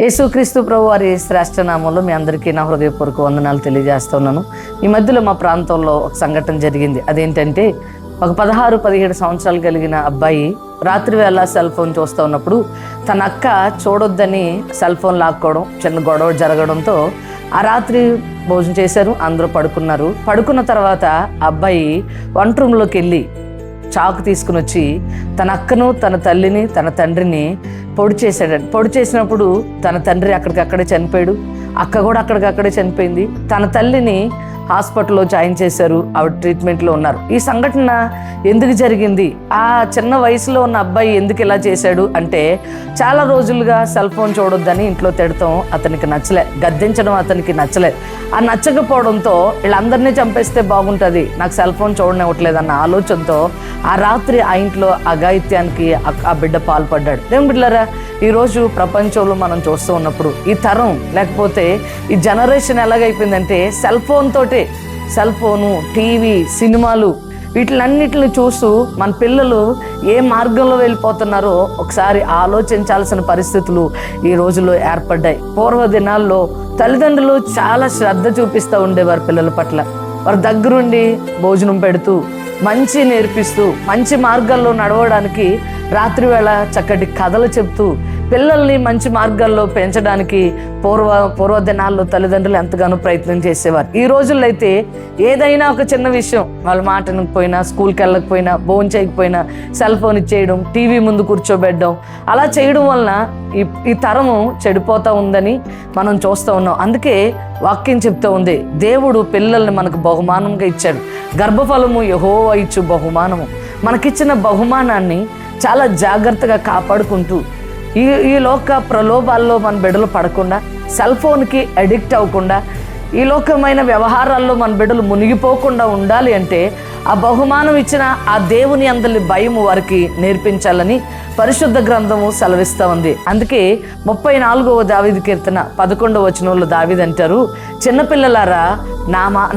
యేసుక్రీస్తు ప్రభు వారి శ్రేష్ఠ నామంలో మీ అందరికీ నా హృదయపూర్వక వందనాలు తెలియజేస్తున్నాను. ఈ మధ్యలో మా ప్రాంతంలో ఒక సంఘటన జరిగింది. అదేంటంటే, ఒక 16-17 సంవత్సరాలు కలిగిన అబ్బాయి రాత్రి వేళ సెల్ ఫోన్ చూస్తూ ఉన్నప్పుడు తన అక్క చూడొద్దని సెల్ ఫోన్ లాక్కోవడం, చిన్న గొడవ జరగడంతో ఆ రాత్రి భోజనం చేశారు, అందరూ పడుకున్నారు. పడుకున్న తర్వాత అబ్బాయి వంట రూమ్లోకి వెళ్ళి చాకు తీసుకుని వచ్చి తన అక్కను, తన తల్లిని, తన తండ్రిని పొడి చేశాడు. పొడి చేసినప్పుడు తన తండ్రి అక్కడికక్కడే చనిపోయాడు, అక్క కూడా అక్కడికక్కడే చనిపోయింది. తన తల్లిని హాస్పిటల్లో జాయిన్ చేశారు, ఆవిడ ట్రీట్మెంట్లో ఉన్నారు. ఈ సంఘటన ఎందుకు జరిగింది, ఆ చిన్న వయసులో ఉన్న అబ్బాయి ఎందుకు ఇలా చేశాడు అంటే, చాలా రోజులుగా సెల్ ఫోన్ చూడొద్దని ఇంట్లో తిడతాం అతనికి నచ్చలే, గద్దించడం అతనికి నచ్చలేదు. ఆ నచ్చకపోవడంతో వీళ్ళందరినీ చంపేస్తే బాగుంటుంది, నాకు సెల్ ఫోన్ చూడనివ్వట్లేదు అన్న ఆలోచనతో ఆ రాత్రి ఆ ఇంట్లో అఘాయిత్యానికి ఆ బిడ్డ పాల్పడ్డాడు. దేవుని బిడ్డలారా, ఈరోజు ప్రపంచంలో మనం చూస్తూ ఉన్నప్పుడు ఈ తరం లేకపోతే ఈ జనరేషన్ ఎలాగైపోయిందంటే, సెల్ ఫోను, టీవీ, సినిమాలు వీటిలన్నిటిని చూస్తూ మన పిల్లలు ఏ మార్గంలో వెళ్ళిపోతున్నారో ఒకసారి ఆలోచించాల్సిన పరిస్థితులు ఈ రోజుల్లో ఏర్పడ్డాయి. పూర్వ దినాల్లో తల్లిదండ్రులు చాలా శ్రద్ధ చూపిస్తూ ఉండేవారు పిల్లల పట్ల. వారి దగ్గరుండి భోజనం పెడుతూ, మంచి నేర్పిస్తూ, మంచి మార్గాల్లో నడవడానికి రాత్రి వేళ చక్కటి కథలు చెప్తూ పిల్లల్ని మంచి మార్గాల్లో పెంచడానికి పూర్వ దినాల్లో తల్లిదండ్రులు ఎంతగానో ప్రయత్నం చేసేవారు. ఈ రోజుల్లో అయితే ఏదైనా ఒక చిన్న విషయం, వాళ్ళ మాట వినకపోయినా, స్కూల్కి వెళ్ళకపోయినా, భోజనం చేయకపోయినా సెల్ ఫోన్ ఇచ్చేయడం, టీవీ ముందు కూర్చోబెట్టడం, అలా చేయడం వలన ఈ తరము చెడిపోతూ ఉందని మనం చూస్తూ ఉన్నాం. అందుకే వాక్యం చెప్తూ ఉంది, దేవుడు పిల్లల్ని మనకు బహుమానంగా ఇచ్చాడు. గర్భఫలము యెహోవా ఇచ్చు బహుమానము. మనకిచ్చిన బహుమానాన్ని చాలా జాగ్రత్తగా కాపాడుకుంటూ ఈ లోక ప్రలోభాల్లో మన బిడ్డలు పడకుండా, సెల్ ఫోన్కి అడిక్ట్ అవ్వకుండా, ఈ లోకమైన వ్యవహారాల్లో మన బిడ్డలు మునిగిపోకుండా ఉండాలి అంటే ఆ బహుమానం ఇచ్చిన ఆ దేవుని అందరి భయము వారికి నేర్పించాలని పరిశుద్ధ గ్రంథము సెలవిస్తూ ఉంది. అందుకే 34వ దావీదు కీర్తన 11వ వచనంలో దావీదు అంటారు, చిన్నపిల్లలారా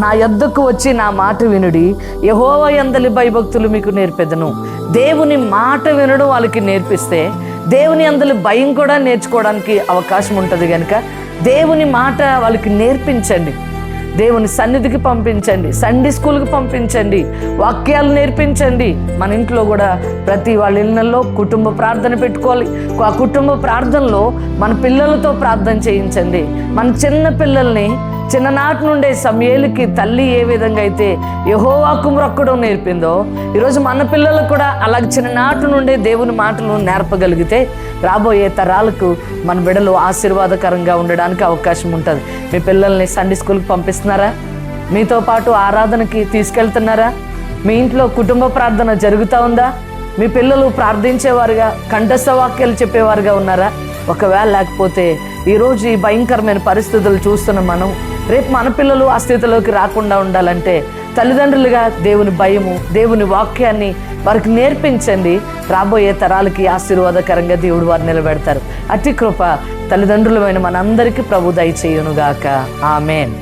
నా యొద్దకు వచ్చి నా మాట వినుడి, యెహోవా యందలి భయభక్తులు మీకు నేర్పెదను. దేవుని మాట వినడం వాళ్ళకి నేర్పిస్తే దేవుని అందరి భయం కూడా నేర్చుకోవడానికి అవకాశం ఉంటుంది. కనుక దేవుని మాట వాళ్ళకి నేర్పించండి, దేవుని సన్నిధికి పంపించండి, సండే స్కూల్కి పంపించండి, వాక్యాలు నేర్పించండి. మన ఇంట్లో కూడా ప్రతి వాళ్ళ ఇళ్ళల్లో కుటుంబ ప్రార్థన పెట్టుకోవాలి. ఆ కుటుంబ ప్రార్థనలో మన పిల్లలతో ప్రార్థన చేయించండి. మన చిన్న పిల్లల్ని చిన్ననాటి నుండే సమూయేలుకి తల్లి ఏ విధంగా అయితే యెహోవాకు మొక్కడం నేర్పిందో, ఈరోజు మన పిల్లలకు కూడా అలాగే చిన్ననాటి నుండే దేవుని మాటలు నేర్పగలిగితే రాబోయే తరాలకు మన బిడ్డలు ఆశీర్వాదకరంగా ఉండడానికి అవకాశం ఉంటుంది. మీ పిల్లల్ని సండే స్కూల్కి పంపిస్తున్నారా? మీతో పాటు ఆరాధనకి తీసుకెళ్తున్నారా? మీ ఇంట్లో కుటుంబ ప్రార్థన జరుగుతూ ఉందా? మీ పిల్లలు ప్రార్థించేవారుగా, కంఠస్థ వాక్యాలు చెప్పేవారుగా ఉన్నారా? ఒకవేళ లేకపోతే ఈరోజు ఈ భయంకరమైన పరిస్థితులు చూస్తున్న మనం రేపు మన పిల్లలు ఆ స్థితిలోకి రాకుండా ఉండాలంటే తల్లిదండ్రులుగా దేవుని భయము, దేవుని వాక్యాన్ని వారికి నేర్పించండి. రాబోయే తరాలకి ఆశీర్వాదకరంగా దేవుడు వారు నిలబెడతారు. అతి కృప తల్లిదండ్రులమైన మనందరికీ ప్రభు దయచేయునుగాక. ఆమేన్.